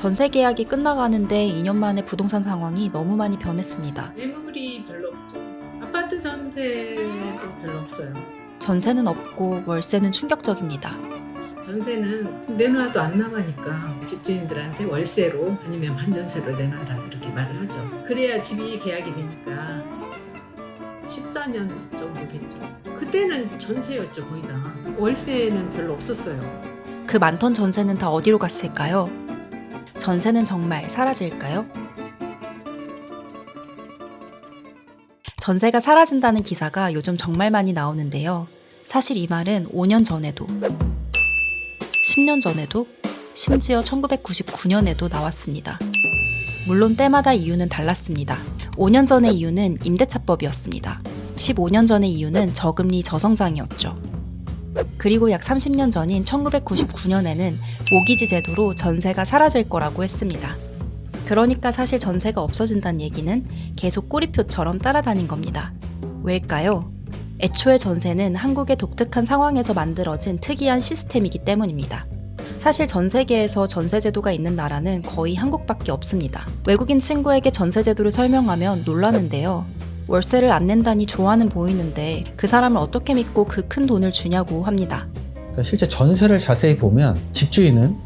전세 계약이 끝나가는데 2년 만에 부동산 상황이 너무 많이 변했습니다. 매물이 별로 없죠. 아파트 전세도 별로 없어요. 전세는 없고 월세는 충격적입니다. 전세는 내놔도 안 나가니까 집주인들한테 월세로 아니면 반전세로 내놔라 이렇게 말을 하죠. 그래야 집이 계약이 되니까 14년 정도 됐죠. 그때는 전세였죠, 거의 다. 월세는 별로 없었어요. 그 많던 전세는 다 어디로 갔을까요? 전세는 정말 사라질까요? 전세가 사라진다는 기사가 요즘 정말 많이 나오는데요. 사실 이 말은 5년 전에도, 10년 전에도, 심지어 1999년에도 나왔습니다. 물론 때마다 이유는 달랐습니다. 5년 전의 이유는 임대차법이었습니다. 15년 전의 이유는 저금리 저성장이었죠. 그리고 약 30년 전인 1999년에는 모기지 제도로 전세가 사라질 거라고 했습니다. 그러니까 사실 전세가 없어진다는 얘기는 계속 꼬리표처럼 따라다닌 겁니다. 왜일까요? 애초에 전세는 한국의 독특한 상황에서 만들어진 특이한 시스템이기 때문입니다. 사실 전 세계에서 전세제도가 있는 나라는 거의 한국밖에 없습니다. 외국인 친구에게 전세제도를 설명하면 놀라는데요. 월세를 안 낸다니 좋아는 보이는데 그 사람을 어떻게 믿고 그 큰 돈을 주냐고 합니다. 그러니까 실제 전세를 자세히 보면 집주인은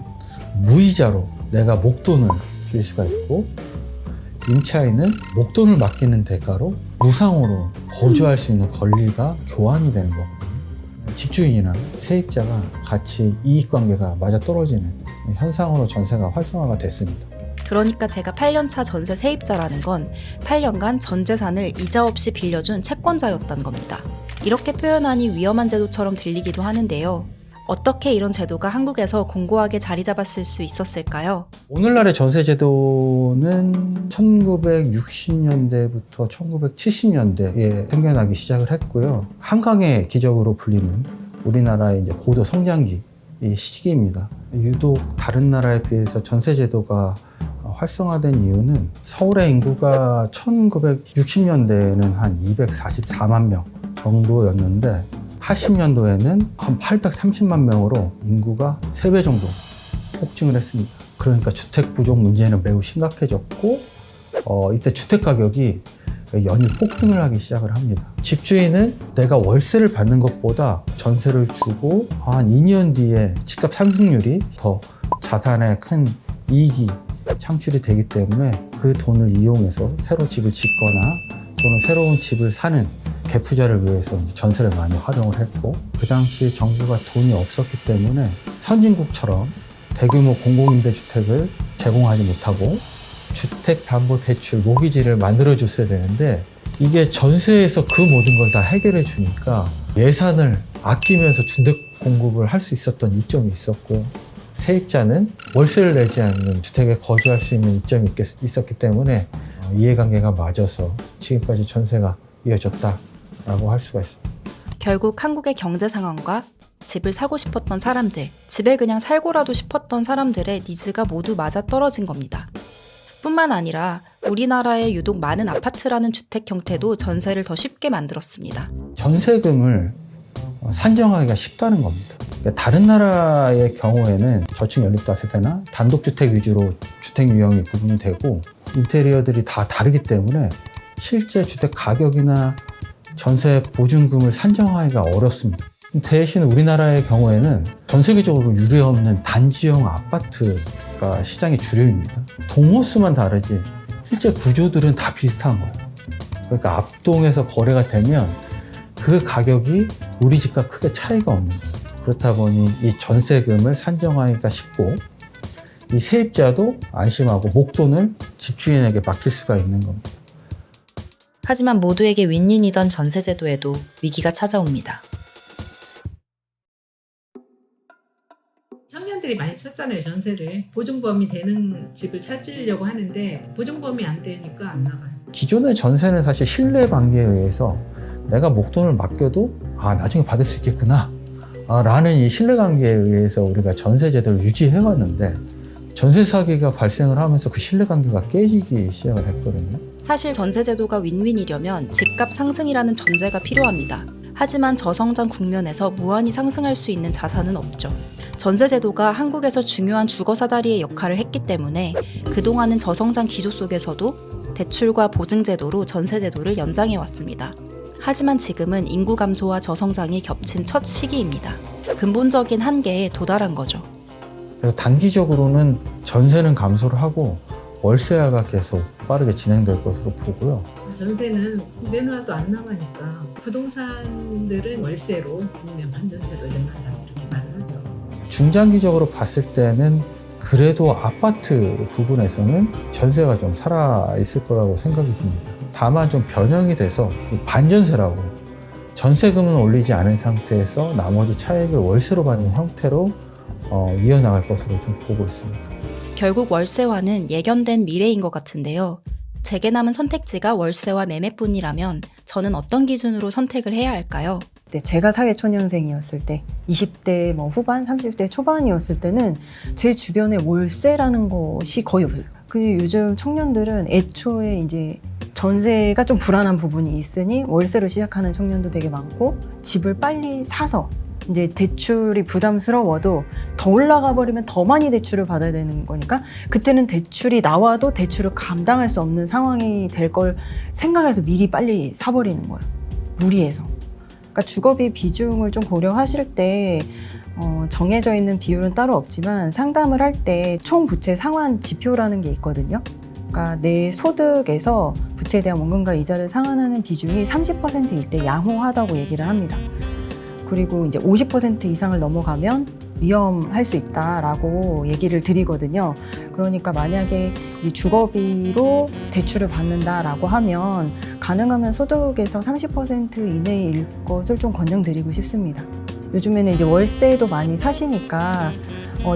무이자로 내가 목돈을 빌릴 수가 있고, 임차인은 목돈을 맡기는 대가로 무상으로 거주할 수 있는 권리가 교환이 되는 거거든요. 집주인이나 세입자가 같이 이익관계가 맞아떨어지는 현상으로 전세가 활성화가 됐습니다. 그러니까 제가 8년차 전세 세입자라는 건 8년간 전 재산을 이자 없이 빌려준 채권자였다는 겁니다. 이렇게 표현하니 위험한 제도처럼 들리기도 하는데요. 어떻게 이런 제도가 한국에서 공고하게 자리 잡았을 수 있었을까요? 오늘날의 전세제도는 1960년대부터 1970년대에 생겨나기 시작을 했고요. 한강의 기적으로 불리는 우리나라의 이제 고도 성장기 시기입니다. 유독 다른 나라에 비해서 전세제도가 활성화된 이유는 서울의 인구가 1960년대에는 한 244만 명 정도였는데 80년도에는 한 830만 명으로 인구가 3배 정도 폭증을 했습니다. 그러니까 주택 부족 문제는 매우 심각해졌고 이때 주택 가격이 연일 폭등을 하기 시작을 합니다. 집주인은 내가 월세를 받는 것보다 전세를 주고 한 2년 뒤에 집값 상승률이 더 자산에 큰 이익이 창출이 되기 때문에 그 돈을 이용해서 새로 집을 짓거나 또는 새로운 집을 사는 갭투자를 위해서 전세를 많이 활용을 했고, 그 당시 정부가 돈이 없었기 때문에 선진국처럼 대규모 공공임대주택을 제공하지 못하고 주택담보대출 모기지를 만들어 줬어야 되는데, 이게 전세에서 그 모든 걸 다 해결해 주니까 예산을 아끼면서 주택 공급을 할 수 있었던 이점이 있었고요. 세입자는 월세를 내지 않는 주택에 거주할 수 있는 이점이 있었기 때문에 이해관계가 맞아서 지금까지 전세가 이어졌다라고 할 수가 있습니다. 결국 한국의 경제 상황과 집을 사고 싶었던 사람들, 집에 그냥 살고라도 싶었던 사람들의 니즈가 모두 맞아떨어진 겁니다. 뿐만 아니라 우리나라에 유독 많은 아파트라는 주택 형태도 전세를 더 쉽게 만들었습니다. 전세금을 산정하기가 쉽다는 겁니다. 그러니까 다른 나라의 경우에는 저층 연립다세대나 단독주택 위주로 주택 유형이 구분이 되고 인테리어들이 다 다르기 때문에 실제 주택 가격이나 전세 보증금을 산정하기가 어렵습니다. 대신 우리나라의 경우에는 전 세계적으로 유례없는 단지형 아파트가 시장의 주류입니다. 동호수만 다르지 실제 구조들은 다 비슷한 거예요. 그러니까 앞동에서 거래가 되면 그 가격이 우리 집과 크게 차이가 없는 거예요. 그렇다 보니 이 전세금을 산정하기가 쉽고 이 세입자도 안심하고 목돈을 집주인에게 맡길 수가 있는 겁니다. 하지만 모두에게 윈윈이던 전세제도에도 위기가 찾아옵니다. 청년들이 많이 찾잖아요, 전세를. 보증범위 되는 집을 찾으려고 하는데 보증범위 안 되니까 안 나가요. 기존의 전세는 사실 신뢰관계에 의해서 내가 목돈을 맡겨도 나중에 받을 수 있겠구나 라는 이 신뢰관계에 의해서 우리가 전세제도를 유지해왔는데, 전세 사기가 발생을 하면서 그 신뢰관계가 깨지기 시작을 했거든요. 사실 전세제도가 윈윈이려면 집값 상승이라는 전제가 필요합니다. 하지만 저성장 국면에서 무한히 상승할 수 있는 자산은 없죠. 전세제도가 한국에서 중요한 주거사다리의 역할을 했기 때문에 그동안은 저성장 기조 속에서도 대출과 보증제도로 전세제도를 연장해왔습니다. 하지만 지금은 인구 감소와 저성장이 겹친 첫 시기입니다. 근본적인 한계에 도달한 거죠. 그래서 단기적으로는 전세는 감소를 하고 월세화가 계속 빠르게 진행될 것으로 보고요. 전세는 내놔도 안 나가니까 부동산들은 월세로 아니면 반전세로 내놔라 이렇게 말을 하죠. 중장기적으로 봤을 때는 그래도 아파트 부분에서는 전세가 좀 살아있을 거라고 생각이 듭니다. 다만 좀 변형이 돼서 반전세라고 전세금은 올리지 않은 상태에서 나머지 차익을 월세로 받는 형태로 이어나갈 것으로 좀 보고 있습니다. 결국 월세화는 예견된 미래인 것 같은데요. 제게 남은 선택지가 월세와 매매뿐이라면 저는 어떤 기준으로 선택을 해야 할까요? 제가 사회초년생이었을 때 20대 후반, 30대 초반이었을 때는 제 주변에 월세라는 것이 거의 없어요. 근데 요즘 청년들은 애초에 이제 전세가 좀 불안한 부분이 있으니 월세로 시작하는 청년도 되게 많고 집을 빨리 사서 이제 대출이 부담스러워도 더 올라가 버리면 더 많이 대출을 받아야 되는 거니까 그때는 대출이 나와도 대출을 감당할 수 없는 상황이 될 걸 생각해서 미리 빨리 사버리는 거예요. 무리해서. 그러니까 주거비 비중을 좀 고려하실 때 정해져 있는 비율은 따로 없지만 상담을 할 때 총 부채 상환 지표라는 게 있거든요. 그러니까 내 소득에서 부채에 대한 원금과 이자를 상환하는 비중이 30%일 때 양호하다고 얘기를 합니다. 그리고 이제 50% 이상을 넘어가면 위험할 수 있다라고 얘기를 드리거든요. 그러니까 만약에 이 주거비로 대출을 받는다라고 하면 가능하면 소득에서 30% 이내일 것을 좀 권장드리고 싶습니다. 요즘에는 이제 월세도 많이 사시니까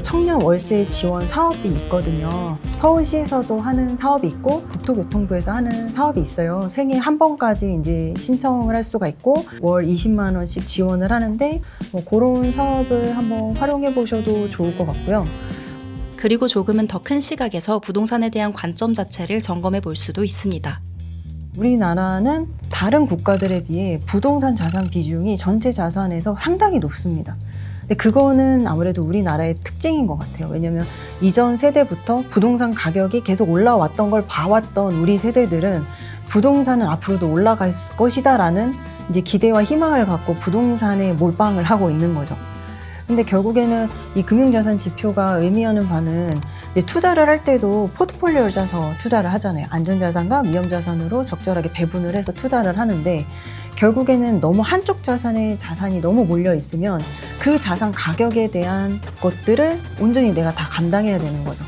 청년 월세 지원 사업이 있거든요. 서울시에서도 하는 사업이 있고 국토교통부에서 하는 사업이 있어요. 생애 한 번까지 이제 신청을 할 수가 있고 월 20만 원씩 지원을 하는데 그런 사업을 한번 활용해 보셔도 좋을 것 같고요. 그리고 조금은 더 큰 시각에서 부동산에 대한 관점 자체를 점검해 볼 수도 있습니다. 우리나라는 다른 국가들에 비해 부동산 자산 비중이 전체 자산에서 상당히 높습니다. 근데 그거는 아무래도 우리나라의 특징인 것 같아요. 왜냐면 이전 세대부터 부동산 가격이 계속 올라왔던 걸 봐왔던 우리 세대들은 부동산은 앞으로도 올라갈 것이다라는 이제 기대와 희망을 갖고 부동산에 몰빵을 하고 있는 거죠. 근데 결국에는 이 금융자산 지표가 의미하는 바는 투자를 할 때도 포트폴리오를 짜서 투자를 하잖아요. 안전자산과 위험자산으로 적절하게 배분을 해서 투자를 하는데 결국에는 너무 한쪽 자산이 너무 몰려 있으면 그 자산 가격에 대한 것들을 온전히 내가 다 감당해야 되는 거죠.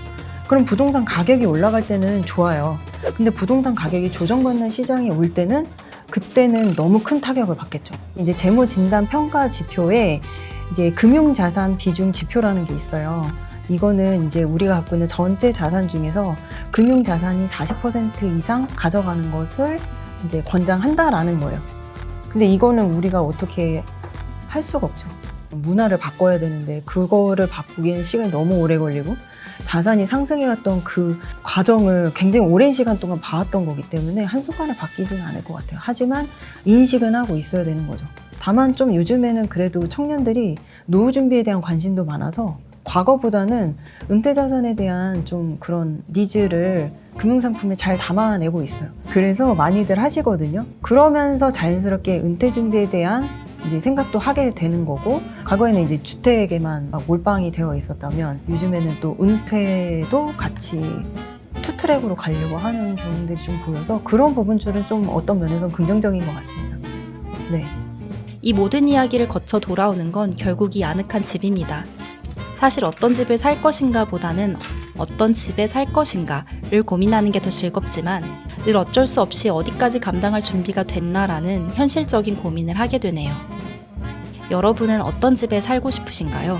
그럼 부동산 가격이 올라갈 때는 좋아요. 근데 부동산 가격이 조정받는 시장이 올 때는 그때는 너무 큰 타격을 받겠죠. 이제 재무진단평가 지표에 이제 금융자산 비중 지표라는 게 있어요. 이거는 이제 우리가 갖고 있는 전체 자산 중에서 금융자산이 40% 이상 가져가는 것을 이제 권장한다라는 거예요. 근데 이거는 우리가 어떻게 할 수가 없죠. 문화를 바꿔야 되는데 그거를 바꾸기엔 시간이 너무 오래 걸리고 자산이 상승해왔던 그 과정을 굉장히 오랜 시간 동안 봐왔던 거기 때문에 한순간에 바뀌지는 않을 것 같아요. 하지만 인식은 하고 있어야 되는 거죠. 다만 좀 요즘에는 그래도 청년들이 노후 준비에 대한 관심도 많아서 과거보다는 은퇴 자산에 대한 좀 그런 니즈를 금융상품에 잘 담아내고 있어요. 그래서 많이들 하시거든요. 그러면서 자연스럽게 은퇴 준비에 대한 이제 생각도 하게 되는 거고, 과거에는 이제 주택에만 막 몰빵이 되어 있었다면 요즘에는 또 은퇴도 같이 투트랙으로 가려고 하는 경향들이 좀 보여서 그런 부분들은 좀 어떤 면에서는 긍정적인 것 같습니다. 네. 이 모든 이야기를 거쳐 돌아오는 건 결국 이 아늑한 집입니다. 사실 어떤 집을 살 것인가 보다는 어떤 집에 살 것인가를 고민하는 게 더 즐겁지만 늘 어쩔 수 없이 어디까지 감당할 준비가 됐나라는 현실적인 고민을 하게 되네요. 여러분은 어떤 집에 살고 싶으신가요?